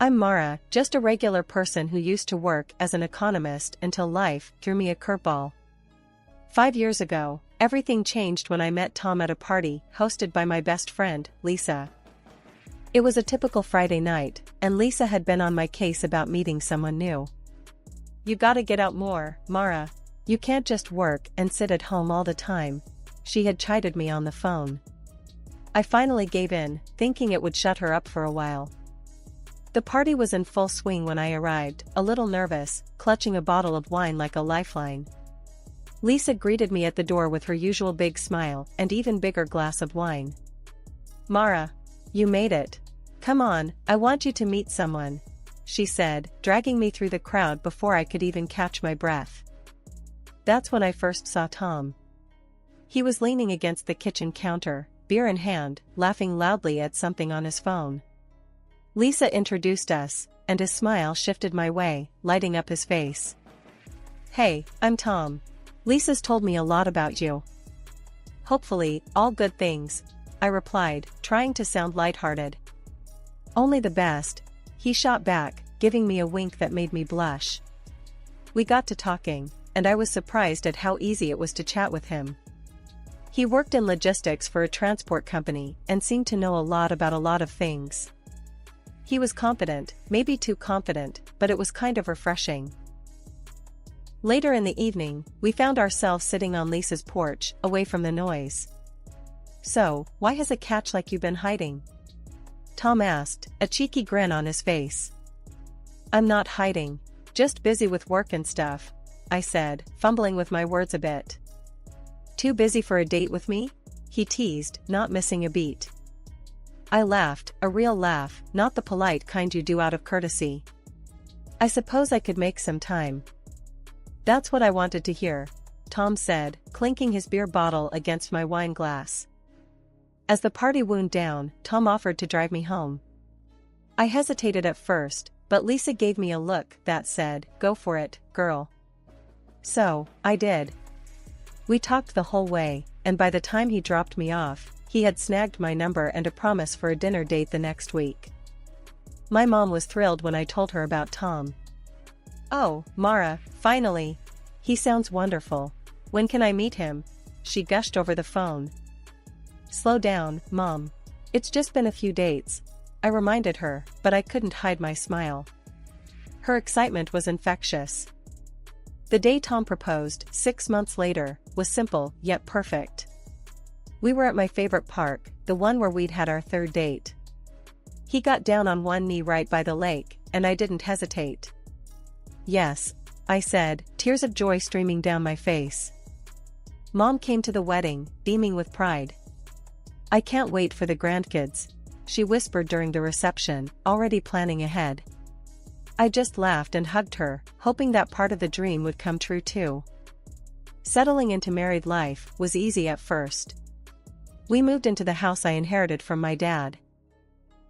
I'm Mara, just a regular person who used to work as an economist until life threw me a curveball. 5 years ago, everything changed when I met Tom at a party hosted by my best friend, Lisa. It was a typical Friday night, and Lisa had been on my case about meeting someone new. "You gotta get out more, Mara. You can't just work and sit at home all the time," she had chided me on the phone. I finally gave in, thinking it would shut her up for a while. The party was in full swing when I arrived, a little nervous, clutching a bottle of wine like a lifeline. Lisa greeted me at the door with her usual big smile and even bigger glass of wine. "Mara, you made it. Come on, I want you to meet someone," she said, dragging me through the crowd before I could even catch my breath. That's when I first saw Tom. He was leaning against the kitchen counter, beer in hand, laughing loudly at something on his phone. Lisa introduced us, and his smile shifted my way, lighting up his face. "Hey, I'm Tom. Lisa's told me a lot about you." "Hopefully, all good things," I replied, trying to sound lighthearted. "Only the best," he shot back, giving me a wink that made me blush. We got to talking, and I was surprised at how easy it was to chat with him. He worked in logistics for a transport company and seemed to know a lot about a lot of things. He was confident, maybe too confident, but it was kind of refreshing. Later in the evening, we found ourselves sitting on Lisa's porch, away from the noise. "So, why has a catch like you been hiding?" Tom asked, a cheeky grin on his face. "I'm not hiding, just busy with work and stuff," I said, fumbling with my words a bit. "Too busy for a date with me?" he teased, not missing a beat. I laughed, a real laugh, not the polite kind you do out of courtesy. "I suppose I could make some time." "That's what I wanted to hear," Tom said, clinking his beer bottle against my wine glass. As the party wound down, Tom offered to drive me home. I hesitated at first, but Lisa gave me a look that said, "Go for it, girl." So, I did. We talked the whole way, and by the time he dropped me off, he had snagged my number and a promise for a dinner date the next week. My mom was thrilled when I told her about Tom. "Oh, Mara, finally. He sounds wonderful. When can I meet him?" she gushed over the phone. "Slow down, Mom. It's just been a few dates," I reminded her, but I couldn't hide my smile. Her excitement was infectious. The day Tom proposed, 6 months later, was simple, yet perfect. We were at my favorite park, the one where we'd had our third date. He got down on one knee right by the lake, and I didn't hesitate. "Yes," I said, tears of joy streaming down my face. Mom came to the wedding, beaming with pride. "I can't wait for the grandkids," she whispered during the reception, already planning ahead. I just laughed and hugged her, hoping that part of the dream would come true too. Settling into married life was easy at first. We moved into the house I inherited from my dad.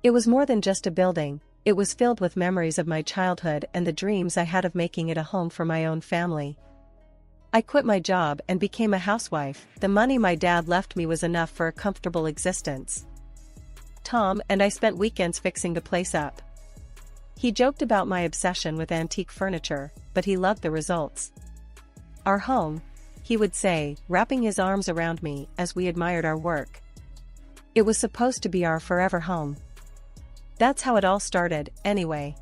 It was more than just a building, it was filled with memories of my childhood and the dreams I had of making it a home for my own family. I quit my job and became a housewife. The money my dad left me was enough for a comfortable existence. Tom and I spent weekends fixing the place up. He joked about my obsession with antique furniture, but he loved the results. "Our home," he would say, wrapping his arms around me as we admired our work. "It was supposed to be our forever home." That's how it all started, anyway.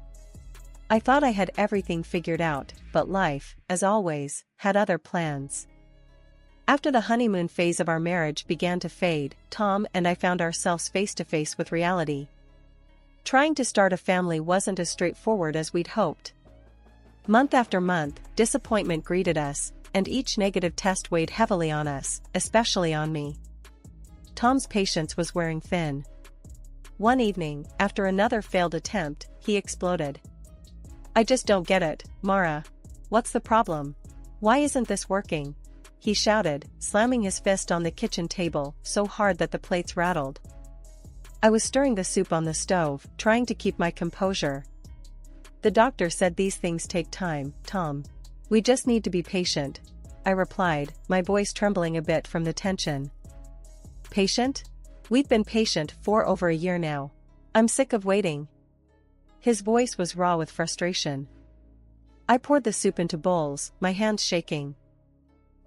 I thought I had everything figured out, but life, as always, had other plans. After the honeymoon phase of our marriage began to fade, Tom and I found ourselves face to face with reality. Trying to start a family wasn't as straightforward as we'd hoped. Month after month, disappointment greeted us, and each negative test weighed heavily on us, especially on me. Tom's patience was wearing thin. One evening, after another failed attempt, he exploded. "I just don't get it, Mara. What's the problem? Why isn't this working?" he shouted, slamming his fist on the kitchen table so hard that the plates rattled. I was stirring the soup on the stove, trying to keep my composure. "The doctor said these things take time, Tom. We just need to be patient," I replied, my voice trembling a bit from the tension. "Patient? We've been patient for over a year now. I'm sick of waiting." His voice was raw with frustration. I poured the soup into bowls, my hands shaking.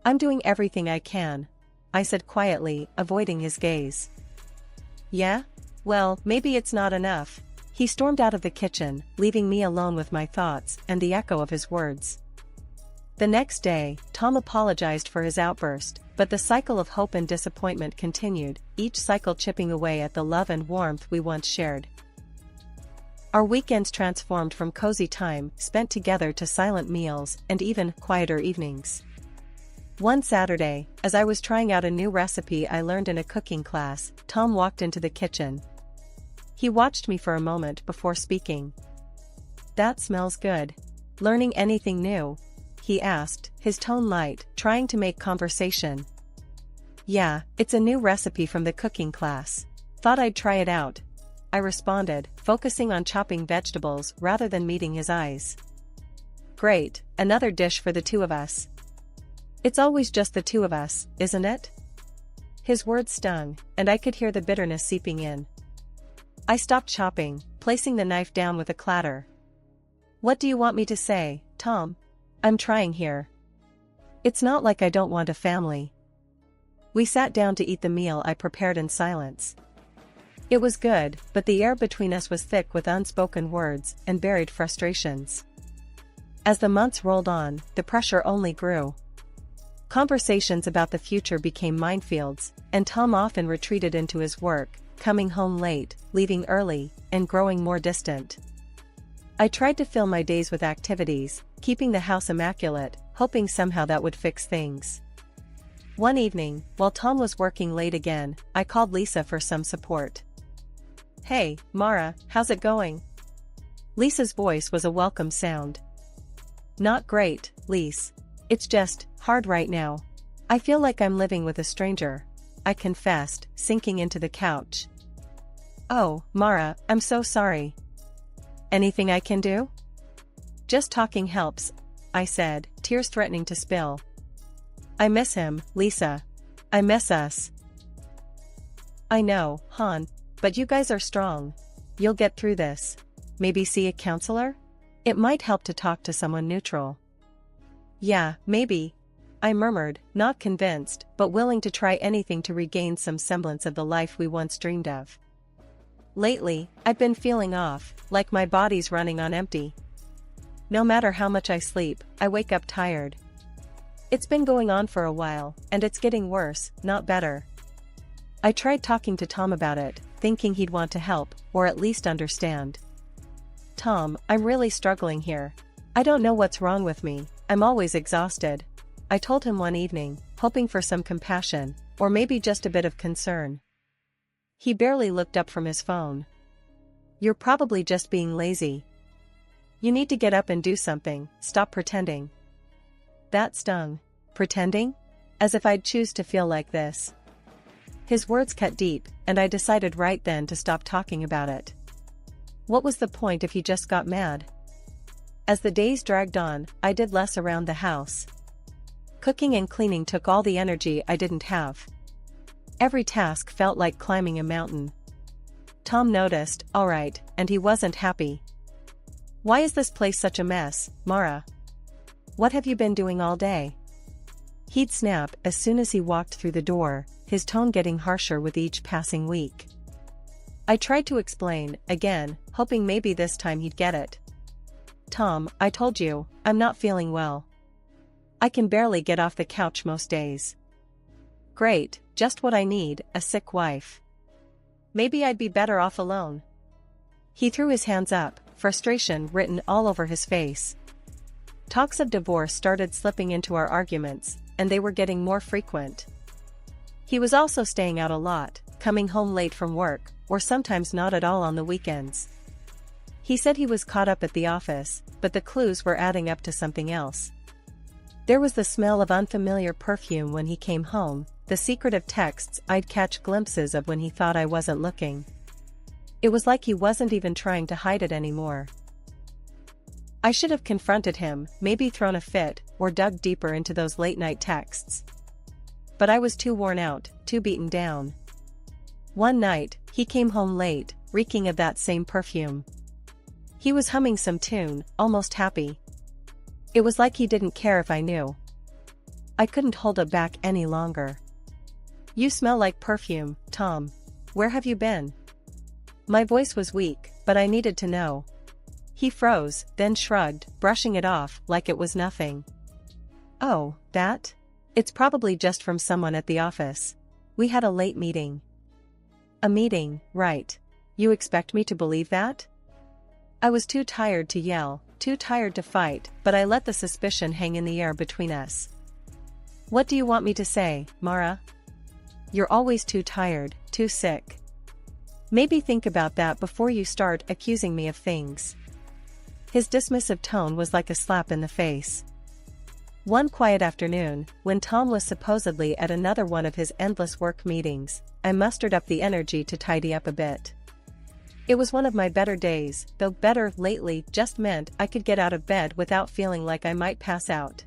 "I'm doing everything I can," I said quietly, avoiding his gaze. "Yeah? Well, maybe it's not enough." He stormed out of the kitchen, leaving me alone with my thoughts and the echo of his words. The next day, Tom apologized for his outburst, but the cycle of hope and disappointment continued, each cycle chipping away at the love and warmth we once shared. Our weekends transformed from cozy time spent together to silent meals and even quieter evenings. One Saturday, as I was trying out a new recipe I learned in a cooking class, Tom walked into the kitchen. He watched me for a moment before speaking. "That smells good. Learning anything new?" he asked, his tone light, trying to make conversation. "Yeah, it's a new recipe from the cooking class. Thought I'd try it out," I responded, focusing on chopping vegetables rather than meeting his eyes. "Great, another dish for the two of us." "It's always just the two of us, isn't it?" His words stung, and I could hear the bitterness seeping in. I stopped chopping, placing the knife down with a clatter. "What do you want me to say, Tom? I'm trying here. It's not like I don't want a family." We sat down to eat the meal I prepared in silence. It was good, but the air between us was thick with unspoken words and buried frustrations. As the months rolled on, the pressure only grew. Conversations about the future became minefields, and Tom often retreated into his work, coming home late, leaving early, and growing more distant. I tried to fill my days with activities, keeping the house immaculate, hoping somehow that would fix things. One evening, while Tom was working late again, I called Lisa for some support. "Hey, Mara, how's it going?" Lisa's voice was a welcome sound. "Not great, Lise. It's just hard right now. I feel like I'm living with a stranger," I confessed, sinking into the couch. "Oh, Mara, I'm so sorry. Anything I can do?" "Just talking helps," I said, tears threatening to spill. "I miss him, Lisa. I miss us." "I know, hon, but you guys are strong. You'll get through this. Maybe see a counselor? It might help to talk to someone neutral." "Yeah, maybe," I murmured, not convinced, but willing to try anything to regain some semblance of the life we once dreamed of. Lately, I've been feeling off, like my body's running on empty. No matter how much I sleep, I wake up tired. It's been going on for a while, and it's getting worse, not better. I tried talking to Tom about it, thinking he'd want to help, or at least understand. "Tom, I'm really struggling here. I don't know what's wrong with me, I'm always exhausted," I told him one evening, hoping for some compassion, or maybe just a bit of concern. He barely looked up from his phone. "You're probably just being lazy. You need to get up and do something, stop pretending." That stung. Pretending? As if I'd choose to feel like this. His words cut deep, and I decided right then to stop talking about it. What was the point if he just got mad? As the days dragged on, I did less around the house. Cooking and cleaning took all the energy I didn't have. Every task felt like climbing a mountain. Tom noticed, all right, and he wasn't happy. "Why is this place such a mess, Mara? What have you been doing all day?" He'd snap as soon as he walked through the door, his tone getting harsher with each passing week. I tried to explain, again, hoping maybe this time he'd get it. "Tom, I told you, I'm not feeling well. I can barely get off the couch most days." "Great, just what I need, a sick wife. Maybe I'd be better off alone." He threw his hands up, frustration written all over his face. Talks of divorce started slipping into our arguments, and they were getting more frequent. He was also staying out a lot, coming home late from work, or sometimes not at all on the weekends. He said he was caught up at the office, but the clues were adding up to something else. There was the smell of unfamiliar perfume when he came home, the secretive texts I'd catch glimpses of when he thought I wasn't looking. It was like he wasn't even trying to hide it anymore. I should have confronted him, maybe thrown a fit, or dug deeper into those late-night texts. But I was too worn out, too beaten down. One night, he came home late, reeking of that same perfume. He was humming some tune, almost happy. It was like he didn't care if I knew. I couldn't hold it back any longer. "You smell like perfume, Tom. Where have you been?" My voice was weak, but I needed to know. He froze, then shrugged, brushing it off like it was nothing. "Oh, that? It's probably just from someone at the office. We had a late meeting." "A meeting, right. You expect me to believe that?" I was too tired to yell, too tired to fight, but I let the suspicion hang in the air between us. "What do you want me to say, Mara?" "You're always too tired, too sick. Maybe think about that before you start accusing me of things." His dismissive tone was like a slap in the face. One quiet afternoon, when Tom was supposedly at another one of his endless work meetings, I mustered up the energy to tidy up a bit. It was one of my better days, though better lately just meant I could get out of bed without feeling like I might pass out.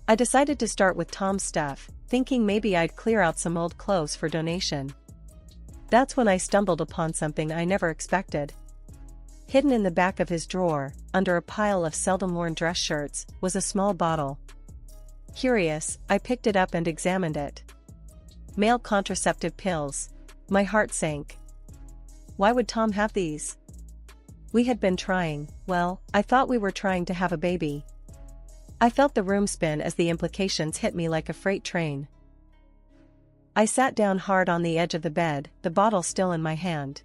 I decided to start with Tom's stuff, thinking maybe I'd clear out some old clothes for donation. That's when I stumbled upon something I never expected. Hidden in the back of his drawer, under a pile of seldom-worn dress shirts, was a small bottle. Curious, I picked it up and examined it. Male contraceptive pills. My heart sank. Why would Tom have these? We had been trying, well, I thought we were trying to have a baby. I felt the room spin as the implications hit me like a freight train. I sat down hard on the edge of the bed, the bottle still in my hand.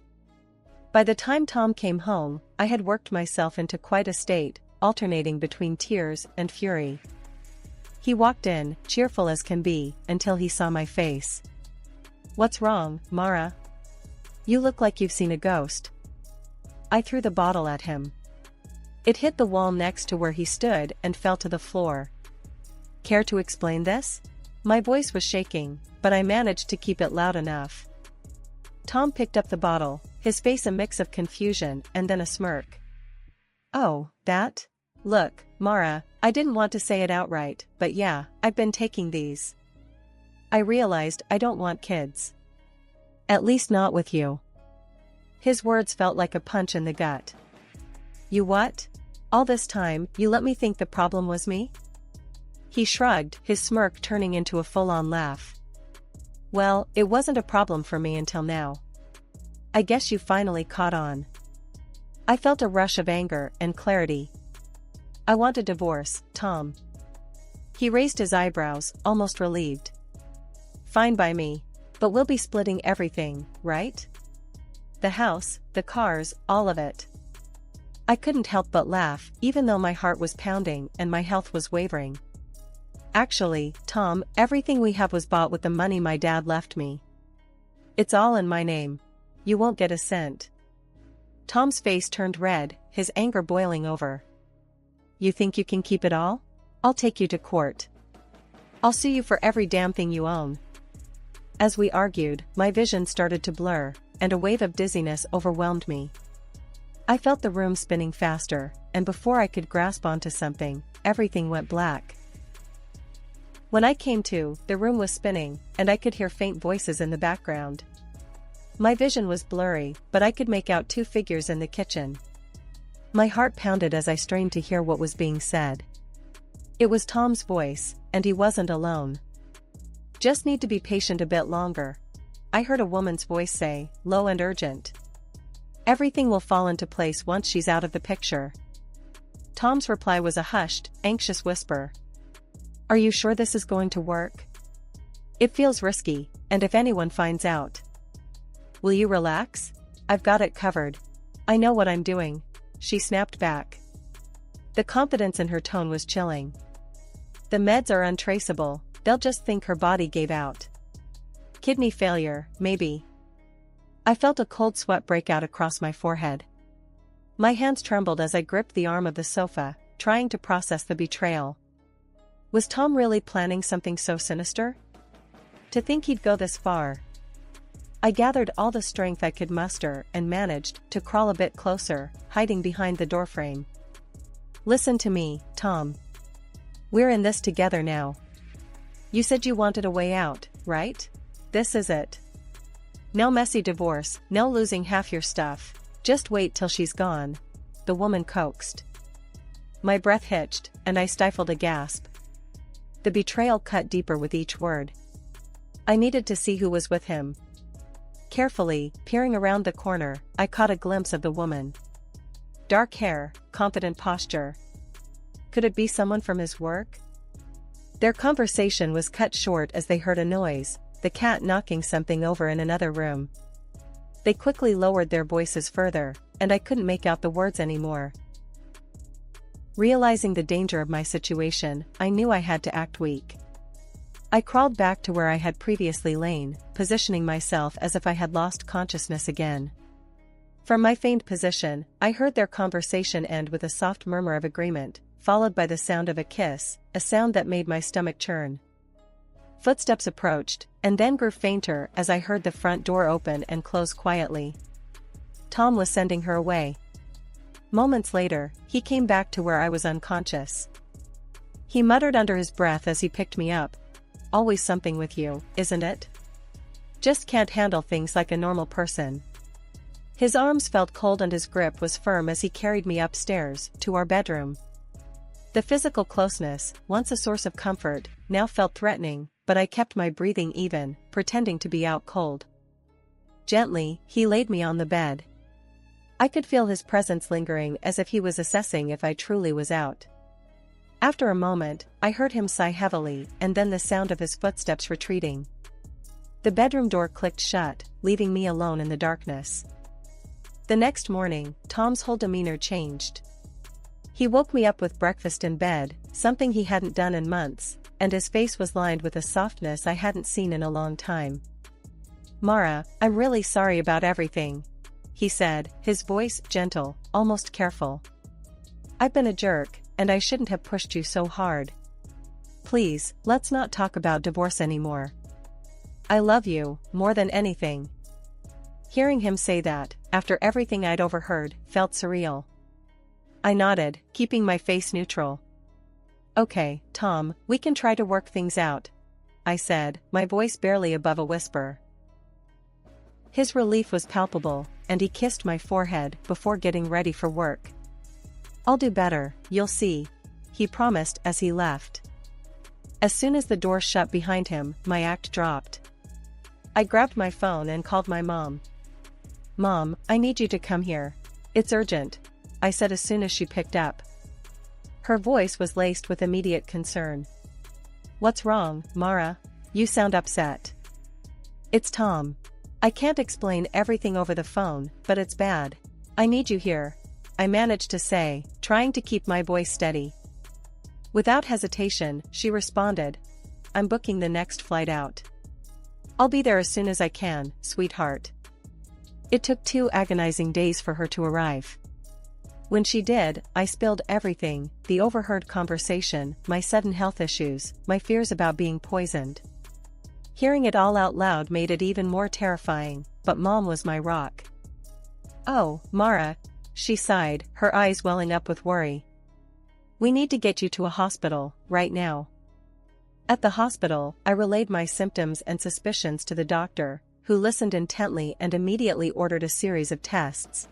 By the time Tom came home, I had worked myself into quite a state, alternating between tears and fury. He walked in, cheerful as can be, until he saw my face. "What's wrong, Mara? You look like you've seen a ghost." I threw the bottle at him. It hit the wall next to where he stood and fell to the floor. "Care to explain this?" My voice was shaking, but I managed to keep it loud enough. Tom picked up the bottle, his face a mix of confusion and then a smirk. "Oh, that? Look, Mara, I didn't want to say it outright, but yeah, I've been taking these. I realized I don't want kids. At least not with you." His words felt like a punch in the gut. "You what? All this time, you let me think the problem was me?" He shrugged, his smirk turning into a full-on laugh. "Well, it wasn't a problem for me until now. I guess you finally caught on." I felt a rush of anger and clarity. "I want a divorce, Tom." He raised his eyebrows, almost relieved. "Fine by me. But we'll be splitting everything, right? The house, the cars, all of it." I couldn't help but laugh, even though my heart was pounding and my health was wavering. "Actually, Tom, everything we have was bought with the money my dad left me. It's all in my name. You won't get a cent." Tom's face turned red, his anger boiling over. "You think you can keep it all? I'll take you to court. I'll sue you for every damn thing you own." As we argued, my vision started to blur, and a wave of dizziness overwhelmed me. I felt the room spinning faster, and before I could grasp onto something, everything went black. When I came to, the room was spinning, and I could hear faint voices in the background. My vision was blurry, but I could make out two figures in the kitchen. My heart pounded as I strained to hear what was being said. It was Tom's voice, and he wasn't alone. "Just need to be patient a bit longer," I heard a woman's voice say, low and urgent. "Everything will fall into place once she's out of the picture." Tom's reply was a hushed, anxious whisper. "Are you sure this is going to work? It feels risky, and if anyone finds out." "Will you relax? I've got it covered. I know what I'm doing," she snapped back. The confidence in her tone was chilling. "The meds are untraceable, they'll just think her body gave out. Kidney failure, maybe." I felt a cold sweat break out across my forehead. My hands trembled as I gripped the arm of the sofa, trying to process the betrayal. Was Tom really planning something so sinister? To think he'd go this far. I gathered all the strength I could muster and managed to crawl a bit closer, hiding behind the doorframe. "Listen to me, Tom. We're in this together now. You said you wanted a way out, right? This is it. No messy divorce, no losing half your stuff. Just wait till she's gone. the woman coaxed. My breath hitched, and I stifled a gasp. The betrayal cut deeper with each word. I needed to see who was with him. Carefully, peering around the corner, I caught a glimpse of the woman. Dark hair, confident posture. Could it be someone from his work? Their conversation was cut short as they heard a noise, the cat knocking something over in another room. They quickly lowered their voices further, and I couldn't make out the words anymore. Realizing the danger of my situation, I knew I had to act weak. I crawled back to where I had previously lain, positioning myself as if I had lost consciousness again. From my feigned position, I heard their conversation end with a soft murmur of agreement, followed by the sound of a kiss, a sound that made my stomach churn. Footsteps approached, and then grew fainter as I heard the front door open and close quietly. Tom was sending her away. Moments later, he came back to where I was unconscious. He muttered under his breath as he picked me up. "Always something with you, isn't it? Just can't handle things like a normal person." His arms felt cold and his grip was firm as he carried me upstairs, to our bedroom. The physical closeness, once a source of comfort, now felt threatening, but I kept my breathing even, pretending to be out cold. Gently, he laid me on the bed. I could feel his presence lingering as if he was assessing if I truly was out. After a moment, I heard him sigh heavily and then the sound of his footsteps retreating. The bedroom door clicked shut, leaving me alone in the darkness. The next morning, Tom's whole demeanor changed. He woke me up with breakfast in bed, something he hadn't done in months, and his face was lined with a softness I hadn't seen in a long time. "Mara, I'm really sorry about everything," he said, his voice gentle, almost careful. "I've been a jerk, and I shouldn't have pushed you so hard. Please, let's not talk about divorce anymore. I love you, more than anything." Hearing him say that, after everything I'd overheard, felt surreal. I nodded, keeping my face neutral. "Okay, Tom, we can try to work things out," I said, my voice barely above a whisper. His relief was palpable, and he kissed my forehead before getting ready for work. "I'll do better, you'll see," he promised as he left. As soon as the door shut behind him, my act dropped. I grabbed my phone and called my mom. "Mom, I need you to come here. It's urgent," I said as soon as she picked up. Her voice was laced with immediate concern. "What's wrong, Mara? You sound upset." "It's Tom. I can't explain everything over the phone, but it's bad. I need you here," I managed to say, trying to keep my voice steady. Without hesitation, she responded, "I'm booking the next flight out. I'll be there as soon as I can, sweetheart." It took 2 agonizing days for her to arrive. When she did, I spilled everything: the overheard conversation, my sudden health issues, my fears about being poisoned. Hearing it all out loud made it even more terrifying, but Mom was my rock. "Oh, Mara," she sighed, her eyes welling up with worry. "We need to get you to a hospital, right now." At the hospital, I relayed my symptoms and suspicions to the doctor, who listened intently and immediately ordered a series of tests.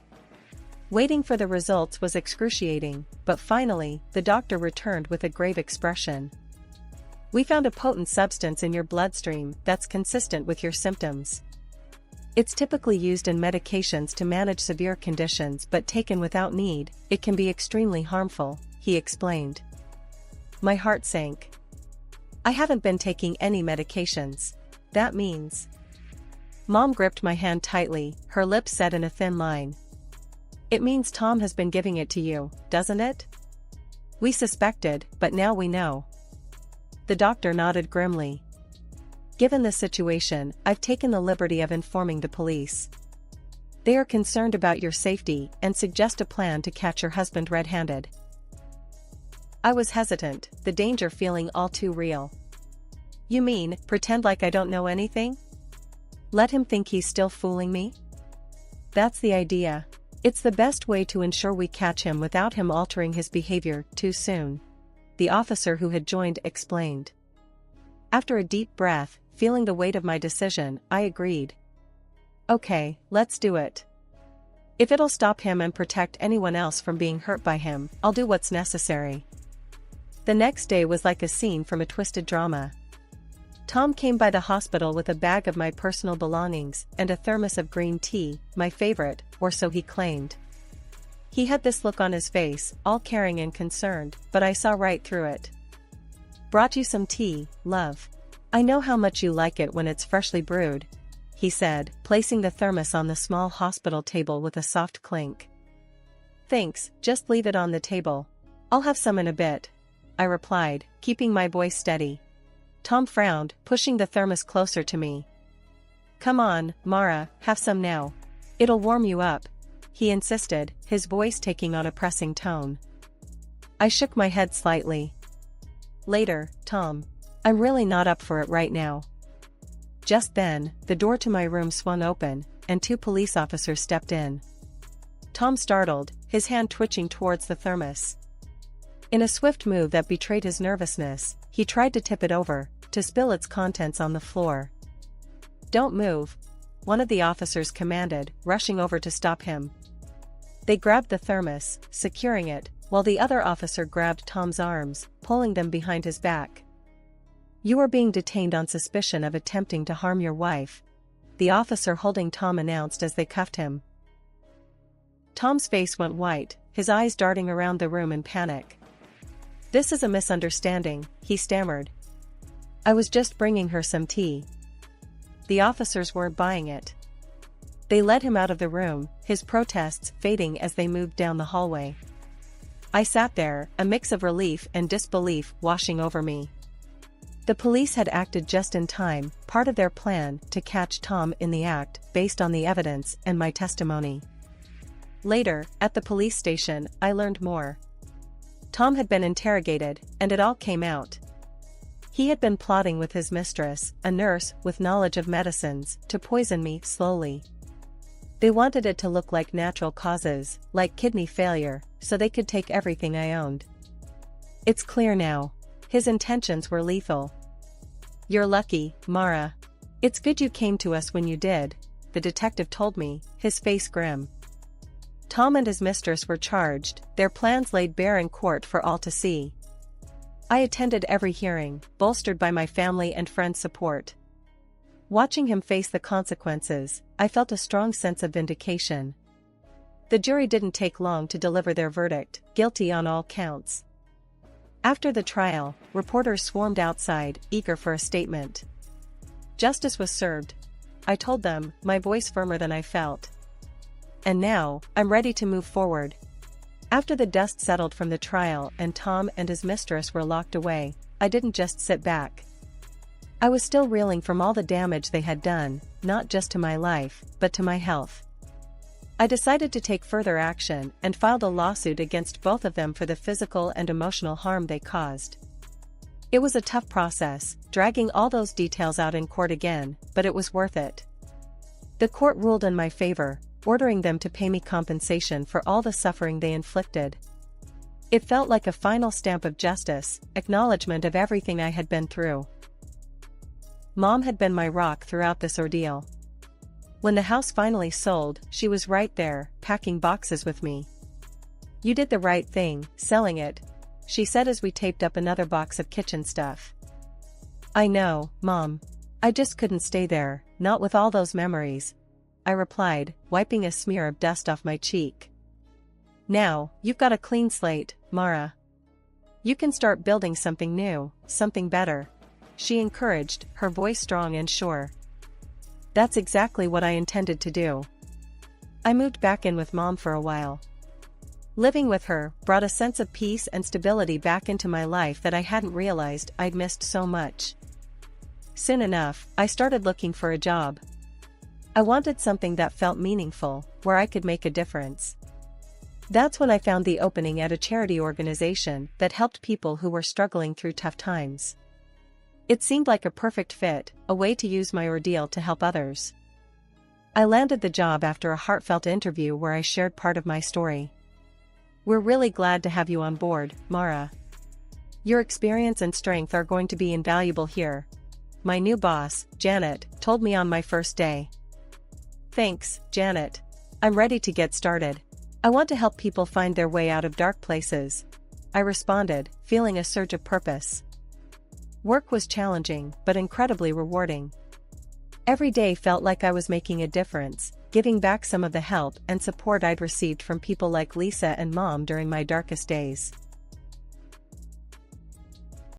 Waiting for the results was excruciating, but finally, the doctor returned with a grave expression. "We found a potent substance in your bloodstream that's consistent with your symptoms. It's typically used in medications to manage severe conditions, but taken without need, it can be extremely harmful," he explained. My heart sank. I haven't been taking any medications. That means... Mom gripped my hand tightly, her lips set in a thin line. "It means Tom has been giving it to you, doesn't it? We suspected, but now we know." The doctor nodded grimly. "Given the situation, I've taken the liberty of informing the police. They are concerned about your safety and suggest a plan to catch your husband red-handed." I was hesitant, the danger feeling all too real. "You mean, pretend like I don't know anything? Let him think he's still fooling me?" "That's the idea. It's the best way to ensure we catch him without him altering his behavior too soon," the officer who had joined explained. After a deep breath, feeling the weight of my decision, I agreed. "Okay, let's do it. If it'll stop him and protect anyone else from being hurt by him, I'll do what's necessary." The next day was like a scene from a twisted drama. Tom came by the hospital with a bag of my personal belongings and a thermos of green tea, my favorite, or so he claimed. He had this look on his face, all caring and concerned, but I saw right through it. "Brought you some tea, love. I know how much you like it when it's freshly brewed," he said, placing the thermos on the small hospital table with a soft clink. "Thanks, just leave it on the table. I'll have some in a bit," I replied, keeping my voice steady. Tom frowned, pushing the thermos closer to me. "Come on, Mara, have some now. It'll warm you up," he insisted, his voice taking on a pressing tone. I shook my head slightly. "Later, Tom. I'm really not up for it right now." Just then, the door to my room swung open, and 2 police officers stepped in. Tom startled, his hand twitching towards the thermos. In a swift move that betrayed his nervousness, he tried to tip it over, to spill its contents on the floor. "Don't move," one of the officers commanded, rushing over to stop him. They grabbed the thermos, securing it, while the other officer grabbed Tom's arms, pulling them behind his back. "You are being detained on suspicion of attempting to harm your wife," the officer holding Tom announced as they cuffed him. Tom's face went white, his eyes darting around the room in panic. "This is a misunderstanding," he stammered. "I was just bringing her some tea." The officers weren't buying it. They led him out of the room, his protests fading as they moved down the hallway. I sat there, a mix of relief and disbelief washing over me. The police had acted just in time, part of their plan to catch Tom in the act, based on the evidence and my testimony. Later, at the police station, I learned more. Tom had been interrogated, and it all came out. He had been plotting with his mistress, a nurse with knowledge of medicines, to poison me slowly. They wanted it to look like natural causes, like kidney failure, so they could take everything I owned. It's clear now. His intentions were lethal. "You're lucky, Mara. It's good you came to us when you did," the detective told me, his face grim. Tom and his mistress were charged, their plans laid bare in court for all to see. I attended every hearing, bolstered by my family and friends' support. Watching him face the consequences, I felt a strong sense of vindication. The jury didn't take long to deliver their verdict, guilty on all counts. After the trial, reporters swarmed outside, eager for a statement. Justice was served, I told them, my voice firmer than I felt. And now, I'm ready to move forward. After the dust settled from the trial and Tom and his mistress were locked away, I didn't just sit back. I was still reeling from all the damage they had done, not just to my life, but to my health. I decided to take further action and filed a lawsuit against both of them for the physical and emotional harm they caused. It was a tough process, dragging all those details out in court again, but it was worth it. The court ruled in my favor, ordering them to pay me compensation for all the suffering they inflicted. It felt like a final stamp of justice, acknowledgement of everything I had been through. Mom had been my rock throughout this ordeal. When the house finally sold, she was right there, packing boxes with me. "You did the right thing, selling it," she said as we taped up another box of kitchen stuff. "I know, Mom. I just couldn't stay there, not with all those memories," I replied, wiping a smear of dust off my cheek. "Now, you've got a clean slate, Mara. You can start building something new, something better," she encouraged, her voice strong and sure. That's exactly what I intended to do. I moved back in with Mom for a while. Living with her brought a sense of peace and stability back into my life that I hadn't realized I'd missed so much. Soon enough, I started looking for a job. I wanted something that felt meaningful, where I could make a difference. That's when I found the opening at a charity organization that helped people who were struggling through tough times. It seemed like a perfect fit, a way to use my ordeal to help others. I landed the job after a heartfelt interview where I shared part of my story. "We're really glad to have you on board, Mara. Your experience and strength are going to be invaluable here," my new boss, Janet, told me on my first day. "Thanks, Janet. I'm ready to get started. I want to help people find their way out of dark places. I responded, feeling a surge of purpose. Work was challenging, but incredibly rewarding. Every day felt like I was making a difference, giving back some of the help and support I'd received from people like Lisa and Mom during my darkest days.